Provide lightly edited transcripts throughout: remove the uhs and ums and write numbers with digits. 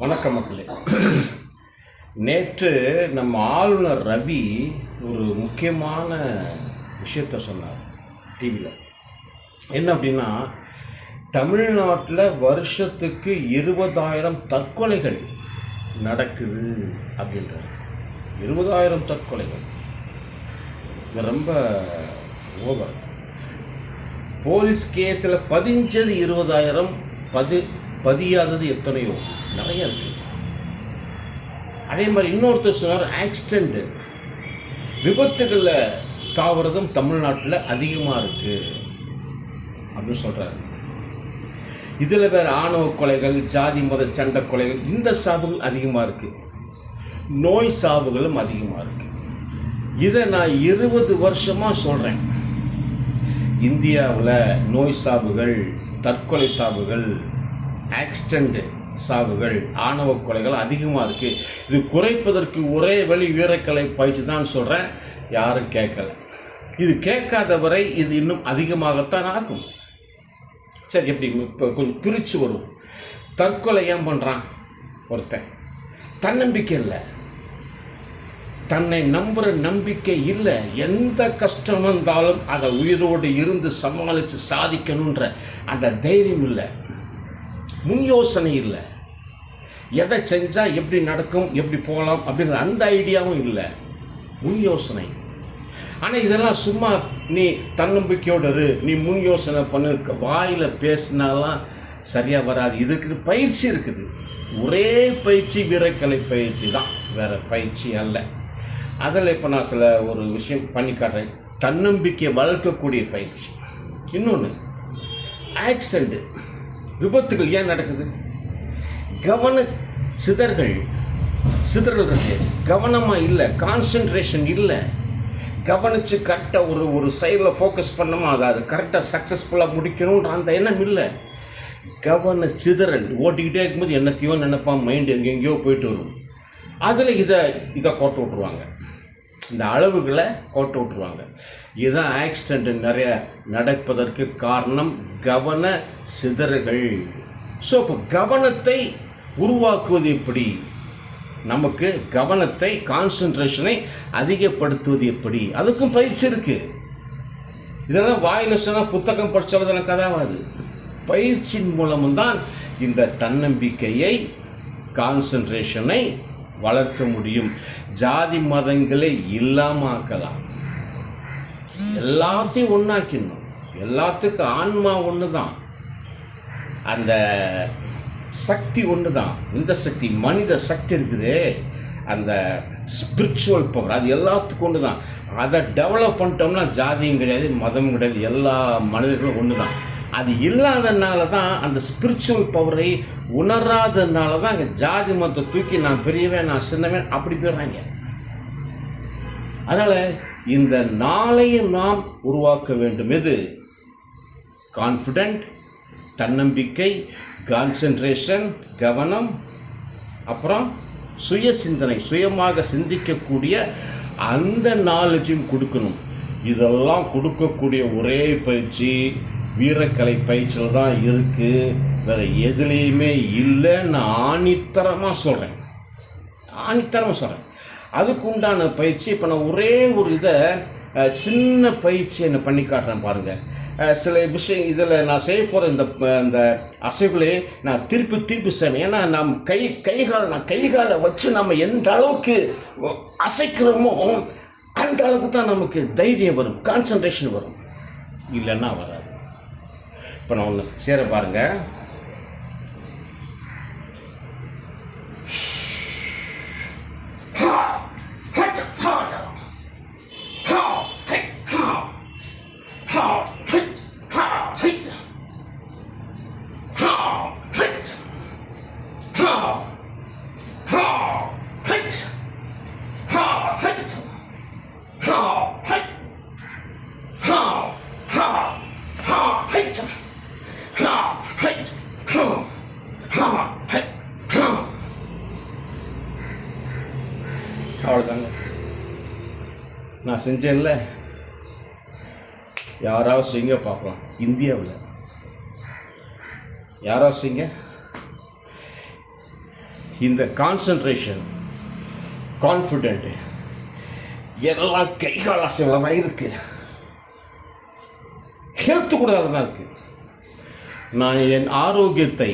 வணக்கம் மக்களே. நேற்று நம்ம ஆளுநர் ரவி ஒரு முக்கியமான விஷயத்த சொன்னார் டிவியில். என்ன அப்படின்னா, தமிழ்நாட்டில் வருஷத்துக்கு 20,000 தற்கொலைகள் நடக்குது அப்படின்றார். 20,000 தற்கொலைகள், இது ரொம்ப ஓவர். போலீஸ் கேஸில் பதிஞ்சது 20,000, பதியாதது எத்தனையோ நிறைய இருக்கு. அதே மாதிரி இன்னொருத்தர் சொன்னார், ஆக்சிடென்ட் விபத்துகளில் சாவறதும் தமிழ்நாட்டில் அதிகமாக இருக்கு அப்படின்னு சொல்றாரு. இதில் வேற ஆணவ கொலைகள், ஜாதி மத சண்டை கொலைகள், இந்த சாவுகள் அதிகமாக இருக்கு, நோய் சாவுகளும் அதிகமாக இருக்கு. இதை நான் 20 வருஷமாக சொல்கிறேன். இந்தியாவில் நோய் சாவுகள், தற்கொலை சாவுகள், ஆக்சிடென்ட் சாவுகள், ஆணவ கொலைகள் அதிகமாக இருக்குது. இது குறைப்பதற்கு ஒரே வழி வீரக்கலை பயிற்சி தான் சொல்கிறேன். யாரும் கேட்கல. இது கேட்காத வரை இது இன்னும் அதிகமாகத்தான் ஆகும். சரி, எப்படி இப்போ கொஞ்சம் பிரித்து வரும். தற்கொலை ஏன் பண்ணுறான் ஒருத்தன்? தன்னம்பிக்கை இல்லை, தன்னை நம்புகிற நம்பிக்கை இல்லை. எந்த கஷ்டம் வந்தாலும் அதை உயிரோடு இருந்து சமாளித்து சாதிக்கணுன்ற அந்த தைரியம் இல்லை, முன் யோசனை இல்லை. எதை செஞ்சால் எப்படி நடக்கும், எப்படி போகலாம் அப்படிங்கிற அந்த ஐடியாவும் இல்லை, முன் யோசனை. ஆனால் இதெல்லாம் சும்மா நீ தன்னம்பிக்கையோடு இரு, நீ முன் யோசனை பண்ணு, வாயில் பேசினாலாம் சரியாக வராது. இதுக்கு பயிற்சி இருக்குது. ஒரே பயிற்சி வீரக்கலை பயிற்சி தான், வேறு பயிற்சி அல்ல. அதில் இப்போ நான் சில ஒரு விஷயம் பண்ணி காட்டுறேன். தன்னம்பிக்கையை வளர்க்கக்கூடிய பயிற்சி. இன்னொன்று, ஆக்சிடென்ட் விபத்துகள் ஏன் நடக்குது? கவன சிதறல் இருக்கு, கவனமாக இல்லை, கான்சென்ட்ரேஷன் இல்லை. கவனித்து கரெக்டாக ஒரு சைடில் ஃபோக்கஸ் பண்ணோமா அது கரெக்டாக சக்ஸஸ்ஃபுல்லாக முடிக்கணுன்ற அந்த எண்ணம் இல்லை. கவன சிதறல், ஓட்டிக்கிட்டே இருக்கும்போது என்னத்தையோ நினைப்பான், மைண்டு எங்கெங்கேயோ போயிட்டு வரும். அதில் இதை கோட்டை விட்ருவாங்க, இந்த அளவுகளை கோட்டை விட்ருவாங்க. இதுதான் ஆக்சிடென்ட் நிறைய நடப்பதற்கு காரணம், கவன சிதறல்கள். ஸோ இப்போ கவனத்தை உருவாக்குவது எப்படி? நமக்கு கவனத்தை, கான்சன்ட்ரேஷனை அதிகப்படுத்துவது எப்படி? அதுக்கும் பயிற்சி இருக்குது. இதெல்லாம் வாயில் சொன்னால் புத்தகம் படித்தாலும் எனக்கு கதாவாது. பயிற்சியின் மூலமும் தான் இந்த தன்னம்பிக்கையை, கான்சன்ட்ரேஷனை வளர்க்க முடியும். ஜாதி மதங்களை இல்லாமல் ஆக்கலாம், எல்லாத்தையும் ஒன்றாக்கிடணும். எல்லாத்துக்கும் ஆன்மா ஒன்று தான், அந்த சக்தி ஒன்று தான். இந்த சக்தி, மனித சக்தி இருக்குது, அந்த ஸ்பிரிச்சுவல் பவர், அது எல்லாத்துக்கும் ஒன்று தான். அதை டெவலப் பண்ணிட்டோம்னா ஜாதியும் கிடையாது, மதமும் கிடையாது, எல்லா மனிதர்களும் ஒன்று தான். அது இல்லாதனால தான், அந்த ஸ்பிரிச்சுவல் பவரை உணராதனால தான் அங்கே ஜாதி மதத்தை தூக்கி நான் பெரியவன், நான் சின்னவன் அப்படி போயிடுறாங்க. அதனால் இந்த நாளையும் நாம் உருவாக்க வேண்டும். எது? கான்ஃபிடென்ட், தன்னம்பிக்கை, கான்சென்ட்ரேஷன், கவனம், அப்புறம் சுய சிந்தனை, சுயமாக சிந்திக்கக்கூடிய அந்த நாலேஜும் கொடுக்கணும். இதெல்லாம் கொடுக்கக்கூடிய ஒரே பயிற்சி வீரக்கலை பயிற்சியில் தான் இருக்குது, வேறு எதுலேயுமே இல்லைன்னு ஆணித்தரமாக சொல்கிறேன். அதுக்கு உண்டான பயிற்சி இப்போ நான் ஒரே ஒரு இதை சின்ன பயிற்சியை நான் பண்ணி காட்டுறேன் பாருங்கள். சில விஷயம் இதில் நான் செய்ய போகிற இந்த அசைவுகளே நான் திருப்பி செய்வேன். ஏன்னா நாம் கைகாலை வச்சு நம்ம எந்த அளவுக்கு அசைக்கிறோமோ அந்த அளவுக்கு தான் நமக்கு தைரியம் வரும், கான்சன்ட்ரேஷன் வரும், இல்லைன்னா வராது. இப்போ நான் ஒன்று சேர பாருங்கள். அவ்வளோதாங்க நான் செஞ்சேன்ல. யாராவது செய்யுங்க பார்க்கலாம். இந்தியாவில் யாராவது செய்யுங்க. இந்த கான்சன்ட்ரேஷன், கான்ஃபிடென்ட் எல்லாம் கை கால் அசைவில் தான் இருக்குது. ஹெல்த்து கூட தான் இருக்குது. நான் என் ஆரோக்கியத்தை,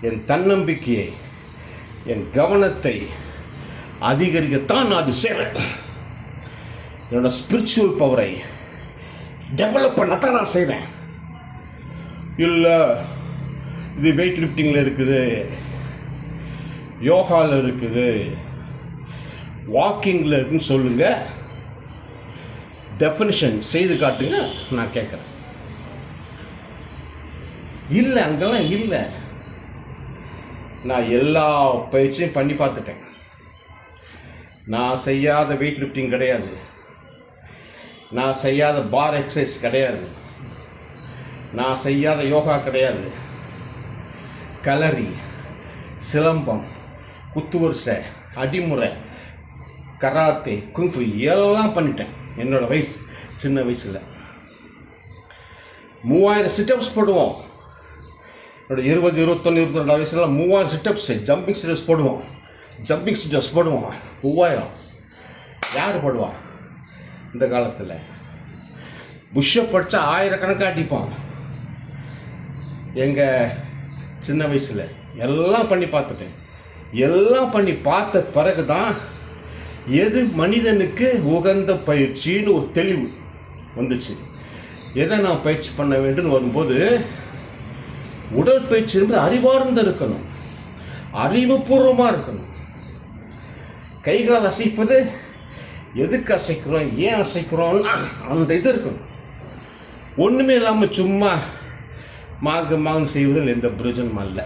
என் தன்னம்பிக்கையை, என் கவனத்தை அதிகரிக்கத்தான் நான் அது செய்வேன். என்னோட ஸ்பிரிச்சுவல் பவரை டெவலப் பண்ணத்தான் நான் செய்வேன். இல்லை இது வெயிட் லிஃப்டிங்கில் இருக்குது, யோகாவில் இருக்குது, வாக்கிங்கில் இருக்குன்னு சொல்லுங்கள், டெஃபினிஷன் செய்து காட்டுங்க, நான் கேட்குறேன். இல்லை, அங்கெல்லாம் இல்லை. நான் எல்லா பயிற்சியும் பண்ணி பார்த்துட்டேன். நான் செய்யாத வெயிட் லிஃப்டிங் கிடையாது, நான் செய்யாத பார் எக்ஸசைஸ் கிடையாது, நான் செய்யாத யோகா கிடையாது. கலரி, சிலம்பம், குத்துவரிசை, அடிமுறை, கராத்தே, குங்ஃபு எல்லாம் பண்ணிட்டேன். என்னோட வயசு சின்ன வயசில் 3000 சிட்டப்ஸ் போடுவோம். என்னோட 20, 21, 22 வயசுல 3000 சிட்டப்ஸ், ஜம்பிங் சிட்டப்ஸ் போடுவோம். ஜம்பிங் சிட்டப்ஸ் போடுவோம் 3000. யார் போடுவான் இந்த காலத்தில்? புஷ்ஷப் படித்தா 1000 கணக்காக அடிப்பான். எங்கள் சின்ன வயசில் எல்லாம் பண்ணி பார்த்துட்டேன். எல்லாம் பண்ணி பார்த்த பிறகு தான் எது மனிதனுக்கு உகந்த பயிற்சின்னு ஒரு தெளிவு வந்துச்சு. எதை நான் பயிற்சி பண்ண வேண்டும் வரும்போது, உடற்பயிற்சி என்பது அறிவார்ந்து இருக்கணும், அறிவுபூர்வமாக இருக்கணும். கைகால் அசைப்பது எதுக்கு அசைக்கிறோம், ஏன் அசைக்கிறோம், அந்த இது இருக்கணும். ஒன்றுமே இல்லாமல் சும்மா மாங்கு செய்வதில் எந்த பிரயோஜனமும் அல்ல.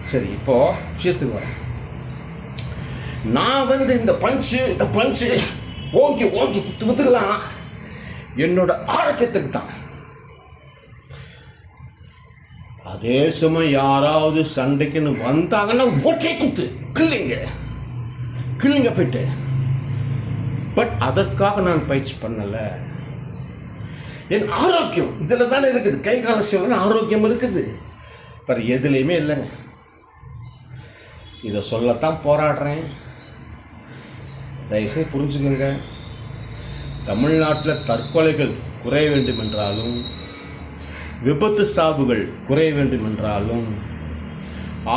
சரி, இப்போது விஷயத்துக்கு வரேன். நான் இந்த பஞ்சு ஓங்கி குத்துலாம் என்னோட ஆரோக்கியத்துக்கு தான். அதே சமயம் யாராவது சண்டைக்குன்னு வந்தாங்கன்னா ஒற்றை குத்து, கில்லிங்க ஃபிட்டு. பட் அதற்காக நான் பயிற்சி பண்ணலை. என் ஆரோக்கியம் இதில் தானே இருக்குது. கை கால சேவை ஆரோக்கியம் இருக்குது, வேறு எதுலேயுமே இல்லைங்க. இதை சொல்லத்தான் போராடுறேன். தயவுசெய்து புரிஞ்சுக்கோங்க. தமிழ்நாட்டில் தற்கொலைகள் குறைய வேண்டும் என்றாலும், விபத்து சாவுகள் குறைய வேண்டும் என்றாலும்,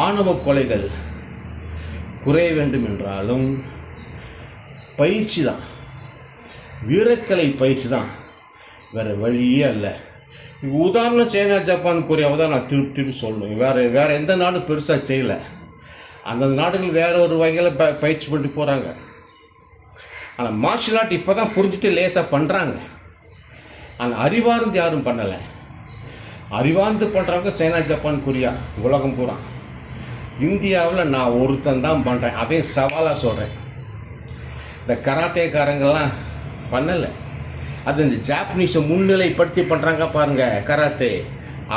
ஆணவ கொலைகள் குறைய வேண்டும் என்றாலும் பயிற்சி தான், வீரக்கலை பயிற்சி தான், வேறு வழியே இல்லை. உதாரணம் சைனா, ஜப்பான், கொரியாவை தான் நான் திருப்பி சொல்லணும். வேறு எந்த நாடும் பெருசாக செய்யலை. அந்தந்த நாடுகள் வேறு ஒரு வகையில் பயிற்சி பண்ணிட்டு போகிறாங்க. ஆனால் மார்ஷல் ஆர்ட் இப்போ தான் புரிஞ்சுட்டு லேசாக பண்ணுறாங்க. ஆனால் அறிவார்ந்து யாரும் பண்ணலை. அறிவார்ந்து பண்ணுறவங்க சைனா, ஜப்பான், கொரியா, உலகம் பூரா. இந்தியாவில் நான் ஒருத்தன் தான் பண்ணுறேன். அதையும் சவாலாக சொல்கிறேன். இந்த கராத்தேக்காரங்கெல்லாம் பண்ணலை. அது இந்த ஜாப்பனீஸை முன்னிலைப்படுத்தி பண்ணுறாங்க பாருங்கள் கராத்தே.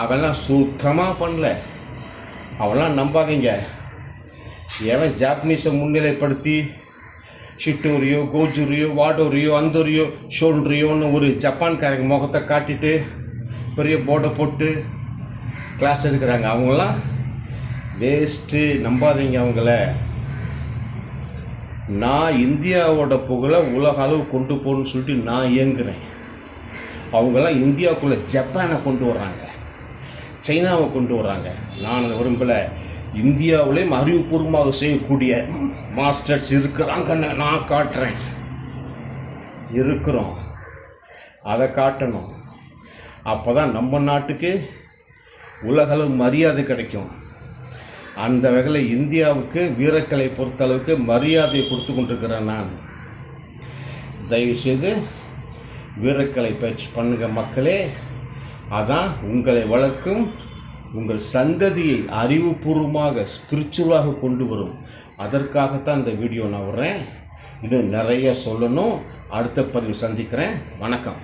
அவெல்லாம் சுத்தமாக பண்ணல. அவெல்லாம் நம்பாதீங்க. எவன் ஜாப்பனீஸை முன்னிலைப்படுத்தி ஷிட்டோரியோ, கோஜுரியோ, வாடோரியோ, அந்தோரியோ, ஷோல்ரியோன்னு ஒரு ஜப்பான்காரங்க முகத்தை காட்டிட்டு பெரிய போர்டை போட்டு கிளாஸ் எடுக்கிறாங்க, அவங்களாம் வேஸ்ட்டு. நம்பாதீங்க அவங்கள. நான் இந்தியாவோட புகழை உலக அளவு கொண்டு போகணுன்னு சொல்லிட்டு நான் இயங்குகிறேன். அவங்களாம் இந்தியாவுக்குள்ளே ஜப்பானை கொண்டு வர்றாங்க, சைனாவை கொண்டு வர்றாங்க. நான் அதை விரும்பலை. இந்தியாவிலேயும் அறிவுபூர்வமாக செய்யக்கூடிய மாஸ்டர்ஸ் இருக்கிறாங்கன்னு நான் காட்டுறேன். இருக்கிறோம், அதை காட்டணும். அப்போ தான் நம்ம நாட்டுக்கு உலகளவு மரியாதை கிடைக்கும். அந்த வகையில் இந்தியாவுக்கு வீரக்கலை பொறுத்தளவுக்கு மரியாதையை கொடுத்து கொண்டிருக்கிறேன் நான். தயவுசெய்து வீரக்கலை பயிற்சி பண்ணுங்க மக்களே. அதான் உங்களை வளர்க்கும், உங்கள் சந்ததியை அறிவுபூர்வமாக ஸ்பிரிச்சுவலாக கொண்டு வரும். அதற்காகத்தான் இந்த வீடியோ நான் விடுறேன். இன்னும் நிறைய சொல்லணும். அடுத்த பதிவு சந்திக்கிறேன். வணக்கம்.